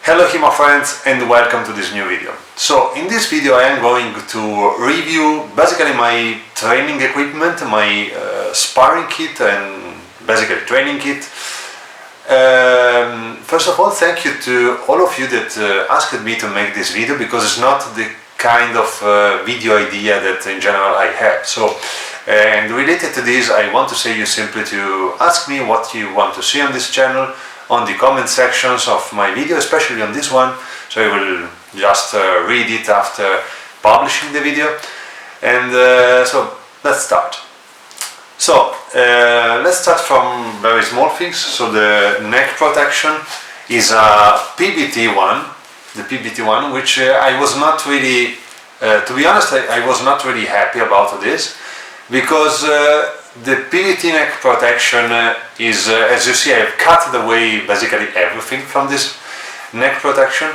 Hello HEMA friends and welcome to this new video. So in this video I am going to review basically my training equipment, my sparring kit and basically training kit. First of all, thank you to all of you that asked me to make this video, because it's not the kind of video idea that in general I have. So and related to this, I want to say you simply to ask me what you want to see on this channel on the comment sections of my video, especially on this one, so I will just read it after publishing the video. And so let's start. So let's start from very small things. So the neck protection is a PBT one, the PBT one, which I was not really, to be honest, I was not really happy about this, because the PBT neck protection is, as you see, I've cut away basically everything from this neck protection.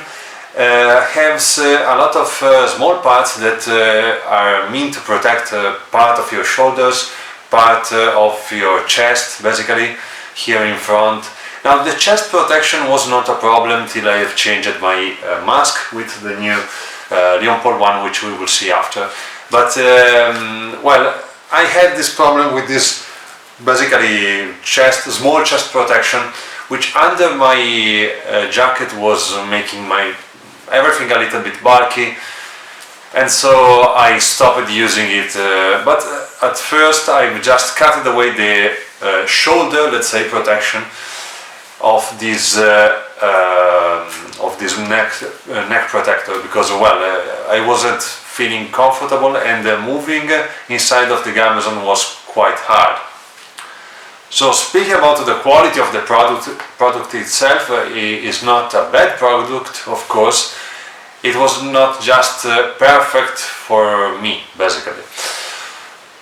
Has a lot of small parts that are meant to protect part of your shoulders, part of your chest, basically here in front. Now the chest protection was not a problem till I have changed my mask with the new Leon Paul one, which we will see after. But well, I had this problem with this basically small chest protection, which under my jacket was making my everything a little bit bulky, and so I stopped using it. But at first I just cut away the shoulder, let's say, protection of this neck protector, because well, I wasn't feeling comfortable, and moving inside of the Amazon was quite hard. So speaking about the quality of the product itself, is not a bad product, of course. It was not just perfect for me, basically.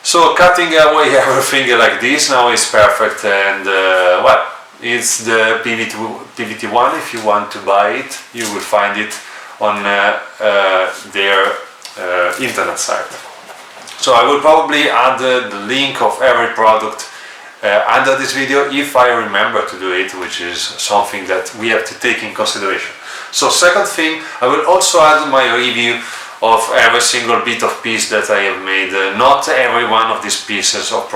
So cutting away everything like this now is perfect, and well, it's the PBT one. If you want to buy it, you will find it on their internet site. So I will probably add the link of every product under this video, if I remember to do it, which is something that we have to take in consideration. So second thing, I will also add my review of every single bit of piece that I have made. Not every one of these pieces of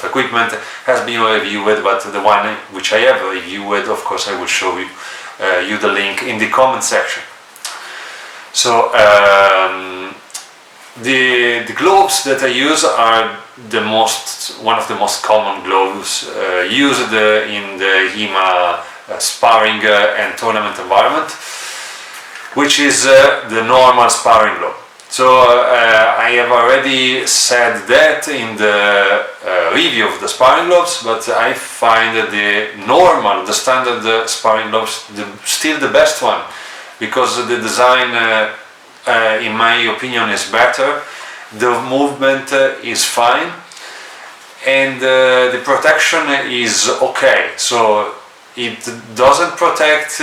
equipment has been reviewed, but the one which I have reviewed, of course, I will show you the link in the comment section. So the gloves that I use are one of the most common gloves used in the HEMA sparring and tournament environment, which is the normal sparring glove. So I have already said that in the review of the sparring gloves, but I find that the standard sparring gloves still the best one, because the design in my opinion is better, the movement is fine, and the protection is okay. So it doesn't protect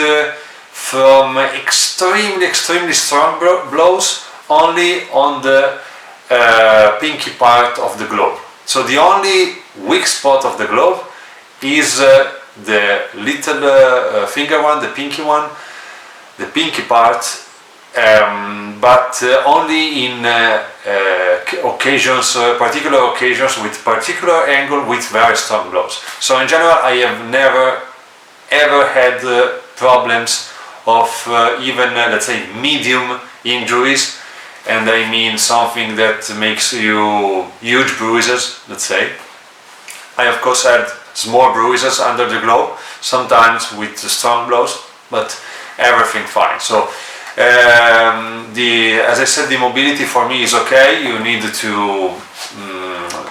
from extremely strong blows, only on the pinky part of the glove. So the only weak spot of the glove is the little finger one, the pinky one, the pinky part, but only in occasions, particular occasions with particular angle with very strong blows. So in general I have never ever had problems of even let's say medium injuries, and I mean something that makes you huge bruises, let's say. I of course had small bruises under the glove, sometimes with strong blows, but everything fine. So as I said, the mobility for me is okay. You need to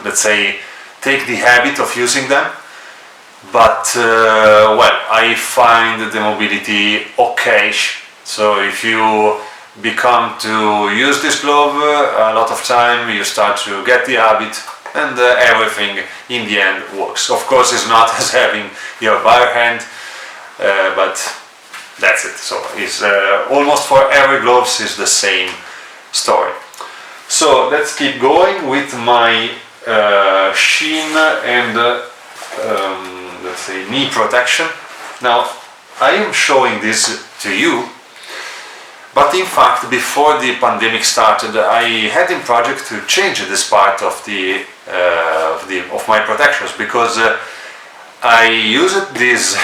let's say take the habit of using them, but well, I find the mobility okay. So if you become to use this glove a lot of time, you start to get the habit, and everything in the end works. Of course it's not as having your bare hand, but that's it. So it's almost for every gloves is the same story. So let's keep going with my shin and let's say knee protection. Now I am showing this to you. But in fact, before the pandemic started, I had in project to change this part of of my protections, because I used this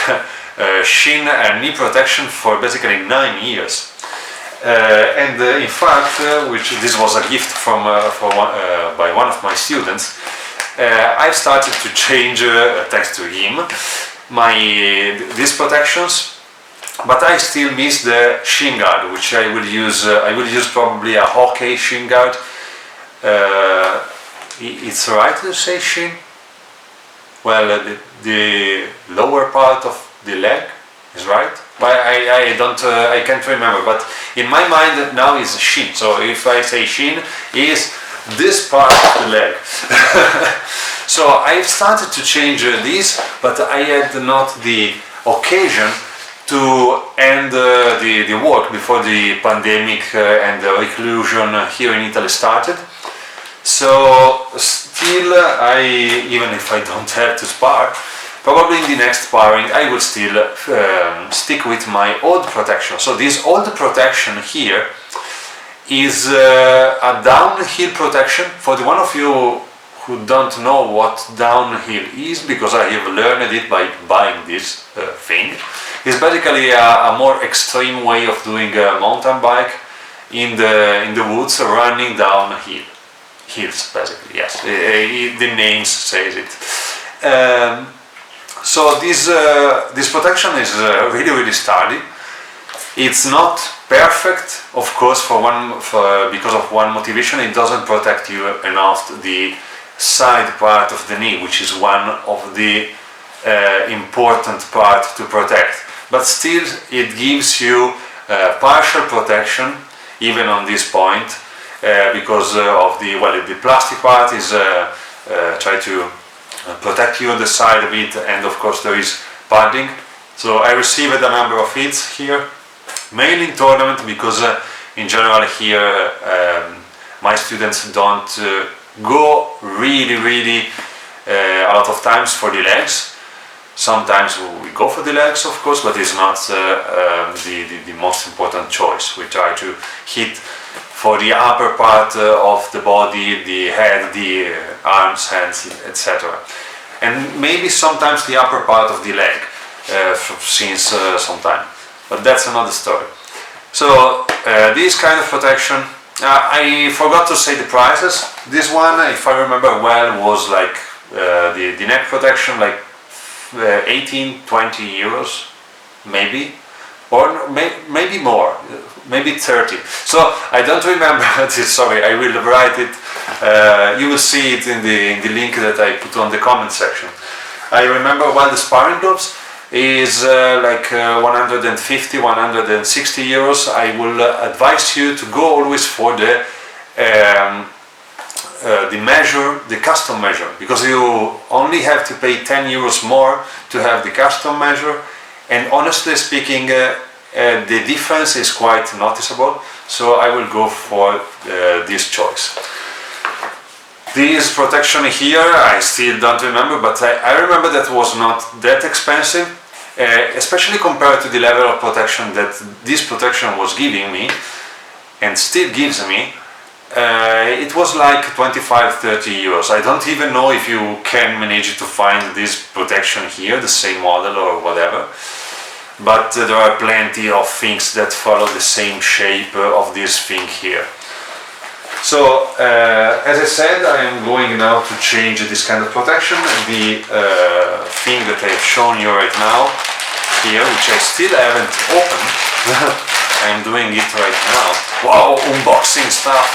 shin and knee protection for basically 9 years. In fact, this was a gift by one of my students, I started to change, thanks to him, these protections. But I still miss the shin guard, which I will use. I will use probably a hockey shin guard. It's right to say shin. Well, the lower part of the leg is right. But I can't remember. But in my mind now is shin. So if I say shin, is this part of the leg. So I've started to change this, but I had not the occasion to end the work before the pandemic and the reclusion here in Italy started. So still, even if I don't have to spar, probably in the next sparring I will still stick with my old protection. So this old protection here is a downhill protection. For the one of you who don't know what downhill is, because I have learned it by buying this thing, it's basically a more extreme way of doing a mountain bike in the woods, running downhill. Hills, basically, yes. The name says it. So this protection is really sturdy. It's not perfect, of course, because of one motivation. It doesn't protect you enough the side part of the knee, which is one of the important part to protect. But still, it gives you partial protection, even on this point, because of the plastic part is try to protect you on the side a bit, and of course there is padding. So I received a number of hits here, mainly in tournament, because in general here my students don't go really a lot of times for the legs. Sometimes we go for the legs, of course, but it's not the most important choice. We try to hit for the upper part of the body, the head, the arms, hands, etc. And maybe sometimes the upper part of the leg, since some time. But that's another story. So this kind of protection, I forgot to say the prices. This one, if I remember well, was like the neck protection, like 18-20 euros, maybe, or maybe more, maybe 30. So I don't remember this. Sorry, I will write it. You will see it in the link that I put on the comment section. I remember while the sparring gloves is like 150, 160 euros. I will advise you to go always for the measure, the custom measure, because you only have to pay 10 euros more to have the custom measure, and honestly speaking, the difference is quite noticeable. So I will go for this choice. This protection here, I still don't remember, but I remember that was not that expensive, especially compared to the level of protection that this protection was giving me, and still gives me. It was like 25-30 euros. I don't even know if you can manage to find this protection here, the same model or whatever, but there are plenty of things that follow the same shape of this thing here. So as I said, I am going now to change this kind of protection. The thing that I have shown you right now here, which I still haven't opened, I'm doing it right now. Wow, unboxing stuff.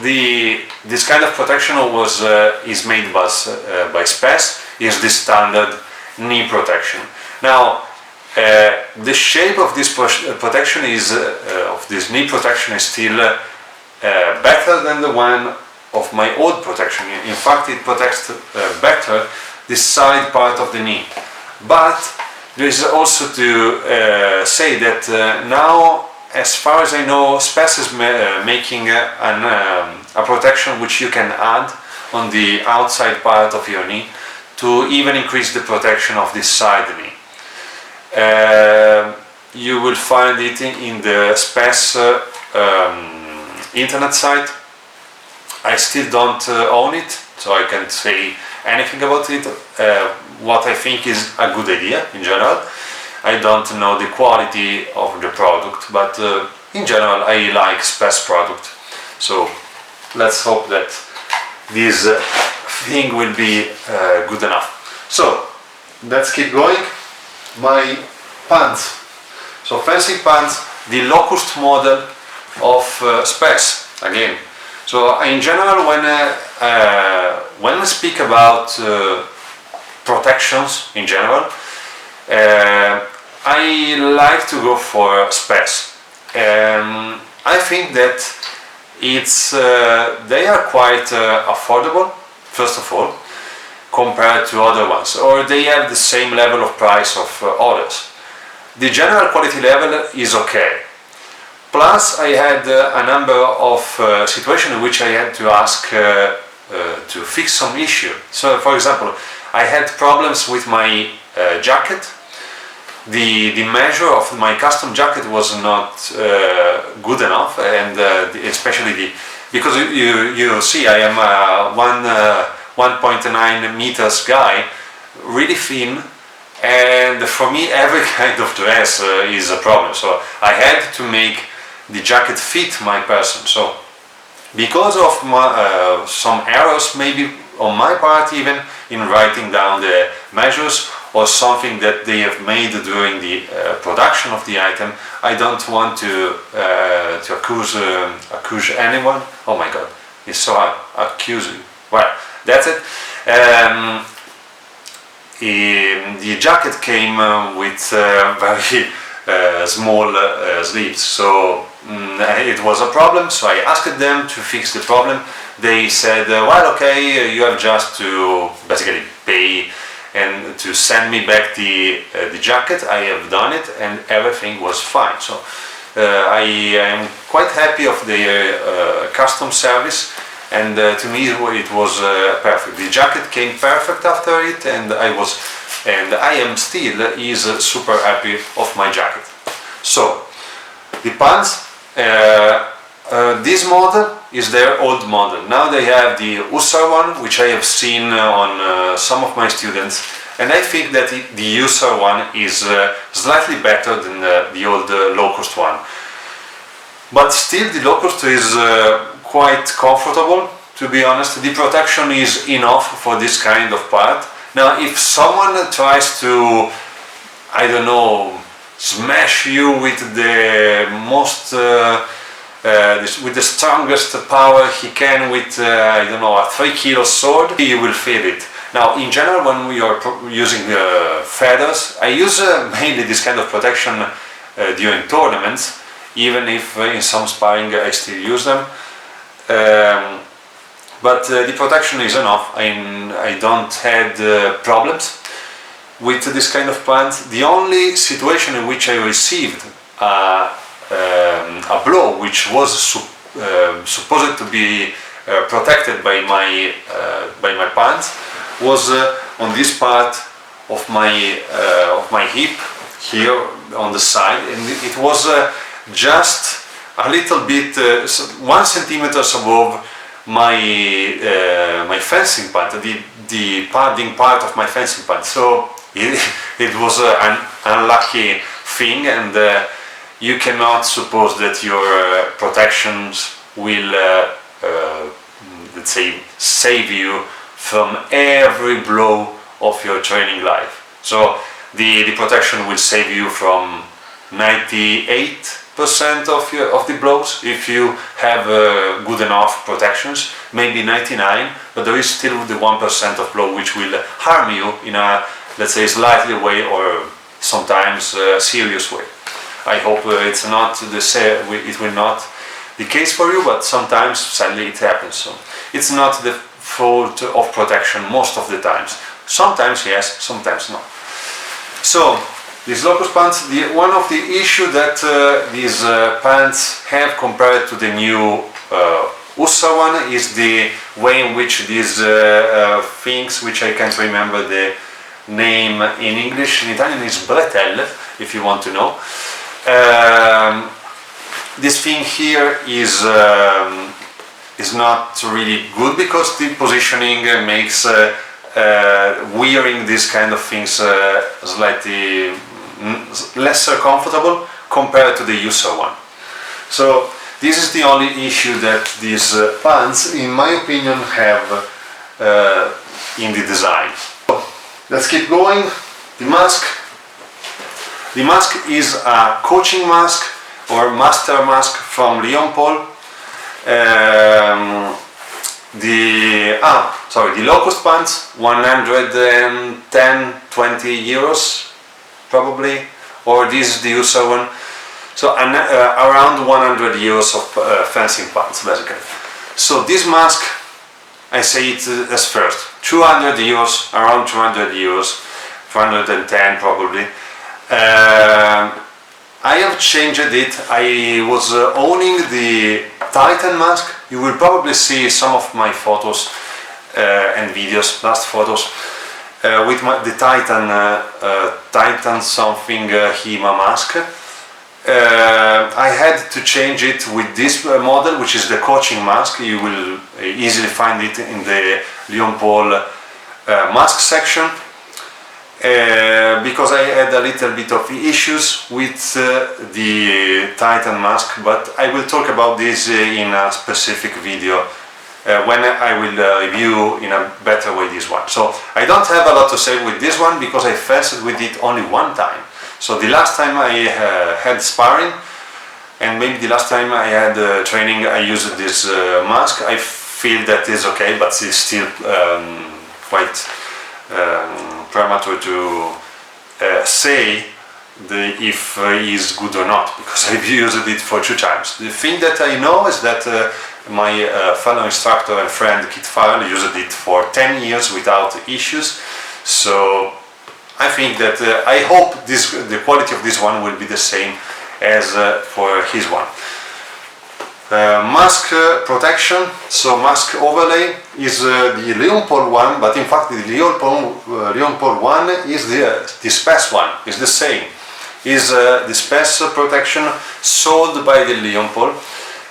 This kind of protection is made by Spes. Is the standard knee protection. Now, the shape of this protection of this knee protection is still better than the one of my old protection. In fact, it protects better the side part of the knee. But there is also to say that now, as far as I know, Spes is making a protection which you can add on the outside part of your knee to even increase the protection of this side knee. You will find it in the SPES internet site. I still don't own it, so I can't say anything about it. What I think is a good idea in general. I don't know the quality of the product, but in general I like SPES product. So let's hope that this thing will be good enough. So let's keep going. My pants. So fencing pants, the Locust model of SPES again. So in general, when we speak about protections in general, I like to go for SPES. I think that they are quite affordable, first of all, compared to other ones, or they have the same level of price of others. The general quality level is okay. Plus, I had a number of situations in which I had to ask to fix some issue. So, for example, I had problems with my jacket. The measure of my custom jacket was not good enough, and especially because you see I am a 1.9 meters guy, really thin, and for me every kind of dress is a problem. So I had to make the jacket fit my person. So because of some errors maybe on my part, even in writing down the measures or something that they have made during the production of the item, I don't want to accuse anyone. Oh my god, it's so hard, accusing. Well, that's it. The jacket came with very small sleeves, so it was a problem. So I asked them to fix the problem. They said, well, okay, you have just to basically pay and to send me back the jacket. I have done it and everything was fine. So I am quite happy of the custom service, and to me it was perfect. The jacket came perfect after it, and I am still super happy of my jacket. So the pants, this model is their old model. Now they have the Hussar one, which I have seen on some of my students, and I think that the Hussar one is slightly better than the old Locust one. But still the Locust is quite comfortable, to be honest. The protection is enough for this kind of part. Now if someone tries to, I don't know, smash you with the most with the strongest power he can with I don't know, a 3 kilo sword, you will feel it. Now in general, when we are using feathers, I use mainly this kind of protection during tournaments, even if in some sparring I still use them. But the protection is enough. I don't had problems with this kind of pants. The only situation in which I received a blow which was supposed to be protected by my pants was on this part of my hip here on the side, and it was just a little bit 1 centimeter above my fencing pant, the padding part of my fencing pant. So it was an unlucky thing, and you cannot suppose that your protections will let's say save you from every blow of your training life. So the protection will save you from 98% of the blows if you have good enough protections, maybe 99, but there is still the 1% of blow which will harm you in a, let's say, slightly way or sometimes serious way. I hope it's not it will not the case for you, but sometimes sadly it happens. So it's not the fault of protection most of the times. Sometimes yes, sometimes no. So these Locust pants, one of the issues that these pants have compared to the new Hussar one is the way in which these things, which I can't remember the name in English. In Italian is bretelle, if you want to know. This thing here is not really good because the positioning makes wearing these kind of things slightly lesser comfortable compared to the user one. So this is the only issue that these pants, in my opinion, have in the design. So, let's keep going. The mask. The mask is a coaching mask or master mask from Lion Paul. The low-cost pants, 110-20 euros probably, or this is the user one. So around 100 euros of fencing pants basically. So this mask, I say it as first, 200 euros, around 200 euros, 210 probably. I have changed it. I was owning the Titan mask. You will probably see some of my photos and videos, last photos, with the Titan something HEMA mask. I had to change it with this model, which is the coaching mask. You will easily find it in the Lion Paul mask section. Because I had a little bit of issues with the Titan mask, but I will talk about this in a specific video when I will review in a better way this one. So I don't have a lot to say with this one because I fenced with it only one time. So the last time I had sparring, and maybe the last time I had training, I used this mask. I feel that is okay, but it's still quite premature to say if is good or not, because I've used it for 2 times. The thing that I know is that my fellow instructor and friend Kit Farrell used it for 10 years without issues. So I think that I hope the quality of this one will be the same as for his one. Mask protection, so mask overlay is the Lion Paul one, but in fact the Lion Paul one is the SPES one, is the same. Is the SPES protection sold by the Lion Paul.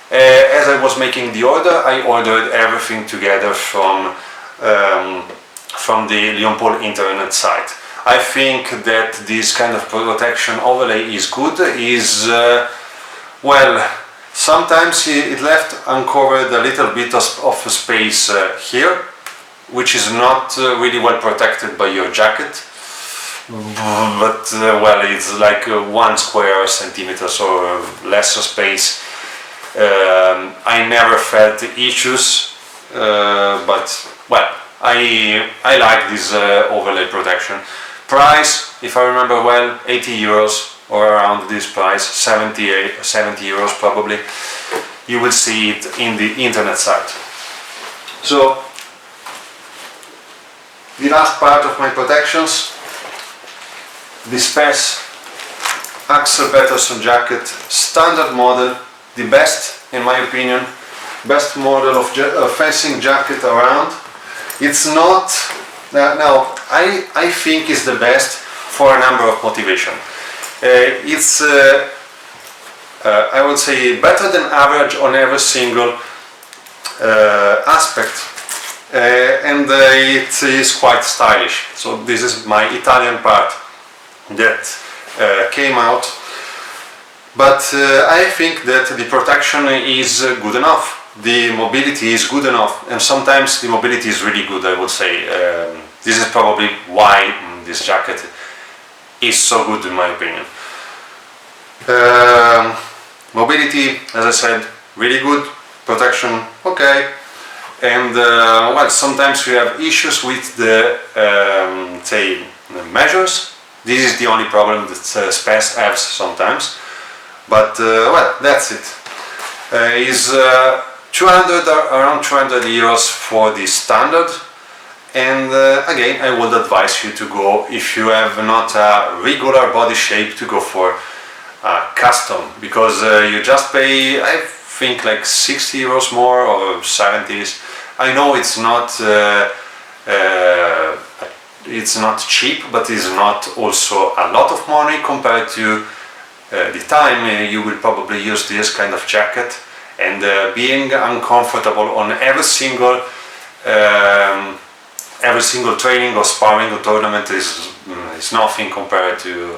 As I was making the order, I ordered everything together from the Lion Paul internet site. I think that this kind of protection overlay is good, well, sometimes it left uncovered a little bit of space here, which is not really well protected by your jacket, but well, it's like 1 square centimeters or lesser space. I never felt issues, but well, I like this overlay protection. Price, if I remember well, 80 euros or around this price, 70 euros probably. You will see it in the internet site. So the last part of my protections, the SPES Axel Peterson jacket, standard model, the best in my opinion, best model of fencing jacket around. It's not, now I think it's the best for a number of motivation. It's I would say better than average on every single aspect, and it is quite stylish. So this is my Italian part that came out, but I think that the protection is good enough, the mobility is good enough, and sometimes the mobility is really good, I would say. This is probably why this jacket is so good in my opinion. Mobility, as I said, really good, protection okay, and well, sometimes we have issues with the say the This is the only problem that SPES has sometimes, but well, that's it. Is around 200 euros for the standard, and again I would advise you to go, if you have not a regular body shape, to go for custom, because you just pay, I think, like 60 euros more or 70s. I know it's not it's not cheap, but it's not also a lot of money compared to the time you will probably use this kind of jacket, and being uncomfortable on every single training or sparring or tournament is nothing compared to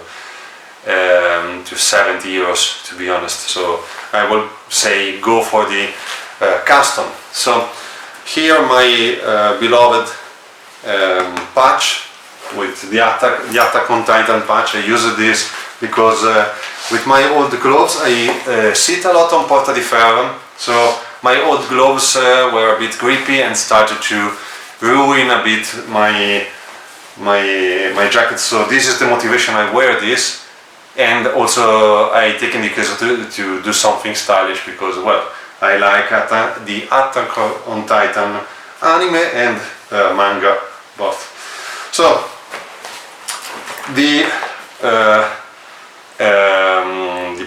70 euros, to be honest. So I will say go for the custom. So here my beloved patch with the Attack on Titan patch. I use this because with my old gloves I sit a lot on Porta di Ferro, so my old gloves were a bit grippy and started to ruin a bit my jacket. So this is the motivation I wear this, and also I take in the case to do something stylish because, well, I like the Attack on Titan anime and manga both. So the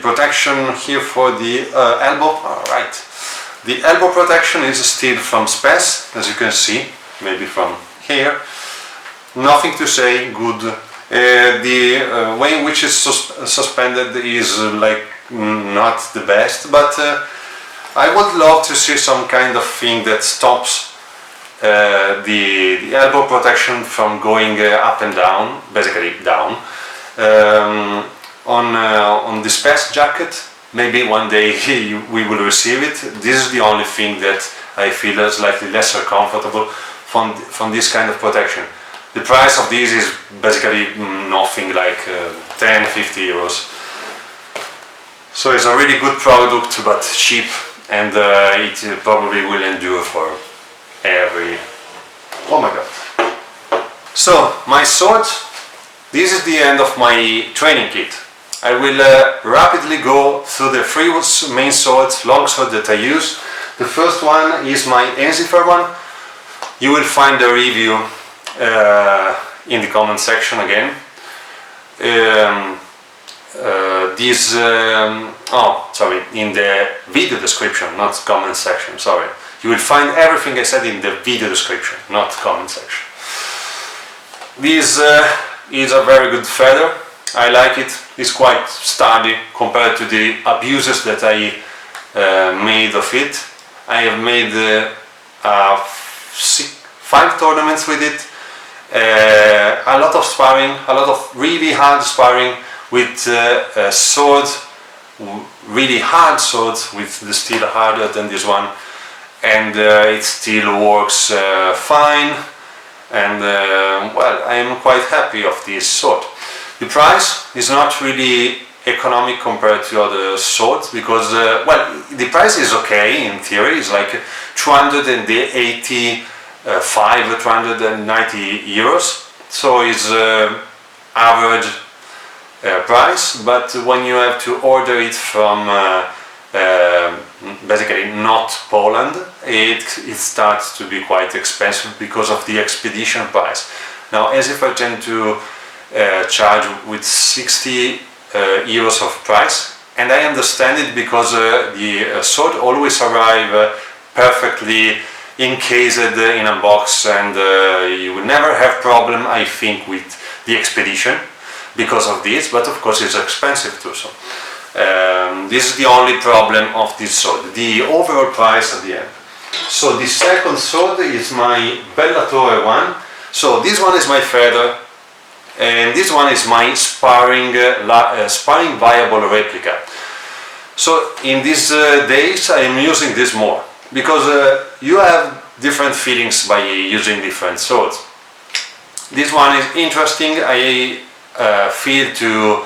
protection here for the elbow, alright. The elbow protection is steel from Spes, as you can see, maybe from here. Nothing to say, good. The way in which it's suspended is like not the best, but I would love to see some kind of thing that stops the elbow protection from going up and down, basically down. On the Spes jacket, maybe one day we will receive it. This is the only thing that I feel slightly lesser comfortable from this kind of protection. The price of this is basically nothing, like 10-50 euros. So it's a really good product, but cheap, and it probably will endure for every... Oh my god. So my sword, this is the end of my training kit. I will rapidly go through the three main swords, long sword that I use. The first one is my Enzifer one. You will find the review in the comment section again. In the video description, not comment section, sorry. You will find everything I said in the video description, not comment section. This is a very good feather. I like it. It's quite sturdy compared to the abuses that I made of it. I have made 5 tournaments with it. A lot of sparring, a lot of really hard sparring with a sword, really hard swords with the steel harder than this one, and it still works fine, and well, I am quite happy of this sword. The price is not really economic compared to other swords because, well, the price is okay in theory. It's like 285, 290 euros. So it's average price. But when you have to order it from basically not Poland, it starts to be quite expensive because of the expedition price. Now, as if I tend to charge with 60 euros of price, and I understand it because the sword always arrive perfectly encased in a box, and you will never have problem, I think, with the expedition because of this, but of course it's expensive too. So this is the only problem of this sword, the overall price at the end. So the second sword is my Bellatore one. So this one is my feather, and this one is my sparring viable replica. So in these days I am using this more because you have different feelings by using different swords. This one is interesting. I feel to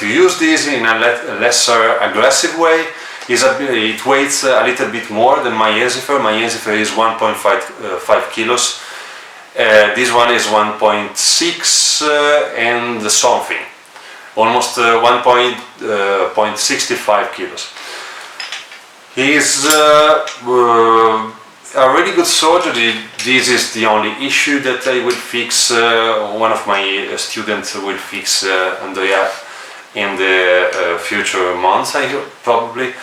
use this in a lesser aggressive way. It weighs a little bit more than my Enzifer. My Enzifer is 1.5 kilos. This one is 1.6 and something, almost 1.65 kilos. He is a really good sword. This is the only issue that I will fix. One of my students will fix in the future months, I hope, probably.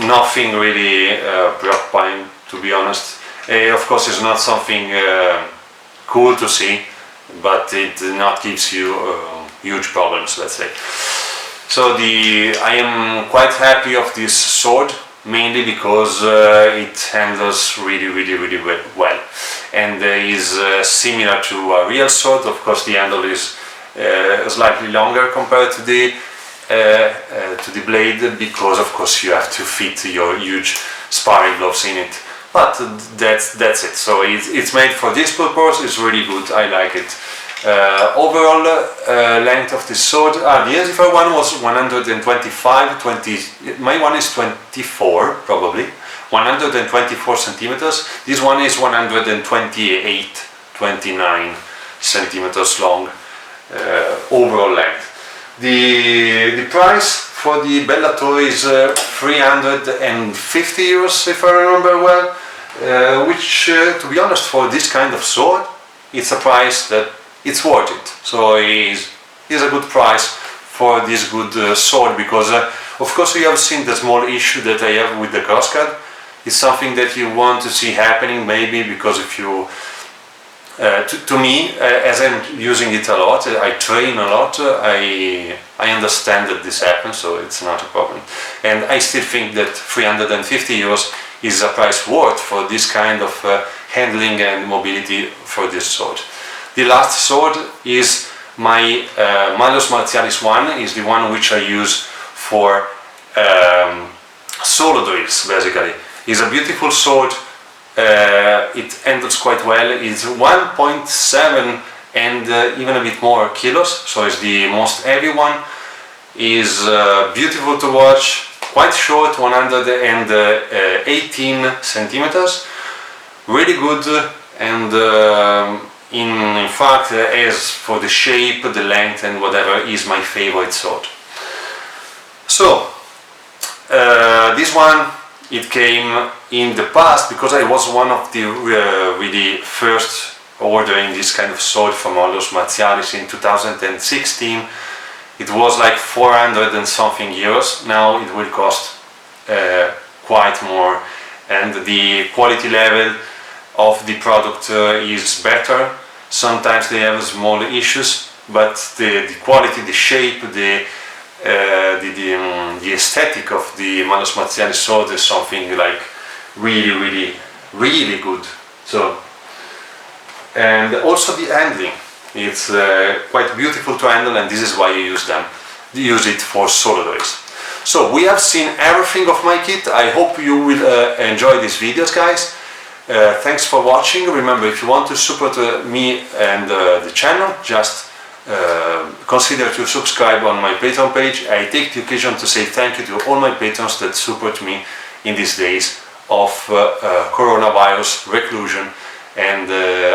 Nothing really preoccupying, to be honest. Of course, it's not something cool to see, but it not gives you huge problems, let's say. So I am quite happy of this sword, mainly because it handles really well, and is similar to a real sword. Of course, the handle is slightly longer compared to the blade, because of course you have to fit your huge sparring gloves in it. But that's it. So it's made for this purpose. It's really good. I like it. Overall length of the sword, the Enzifer one was 125, my one is 24 probably, 124 centimeters. This one is 128, 29 centimeters long overall length. The price for the Bellator is 350 euros, if I remember well, which to be honest, for this kind of sword, it's a price that it's worth it. So it's a good price for this good sword, because of course you have seen the small issue that I have with the crosscut. It's something that you want to see happening, maybe, because if you to me, as I'm using it a lot, I train a lot, I understand that this happens, so it's not a problem. And I still think that 350 euros is a price worth for this kind of handling and mobility for this sword. The last sword is my Malleus Martialis one, is the one which I use for solo drills, basically. It's a beautiful sword, it handles quite well. It's 1.7 and even a bit more kilos, so it's the most heavy one. Is beautiful to watch, quite short, 118 centimeters, really good, and in fact, as for the shape, the length and whatever, is my favorite sword. So this one, it came in the past, because I was one of the really first ordering this kind of sword from Malleus Martialis in 2016. It was like 400 and something euros. Now it will cost quite more, and the quality level of the product is better. Sometimes they have small issues, but the quality, the shape, the aesthetic of the Malleus Martialis sword is something like really good. So, and also the handling, it's quite beautiful to handle, and this is why you use it for solo drills. So we have seen everything of my kit. I hope you will enjoy these videos, guys. Thanks for watching. Remember, if you want to support me and the channel, just consider to subscribe on my Patreon page. I take the occasion to say thank you to all my patrons that support me in these days of coronavirus reclusion. And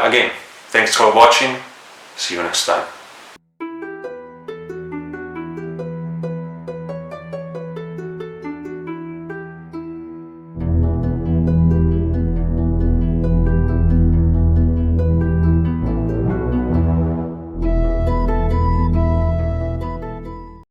again, thanks for watching. See you next time.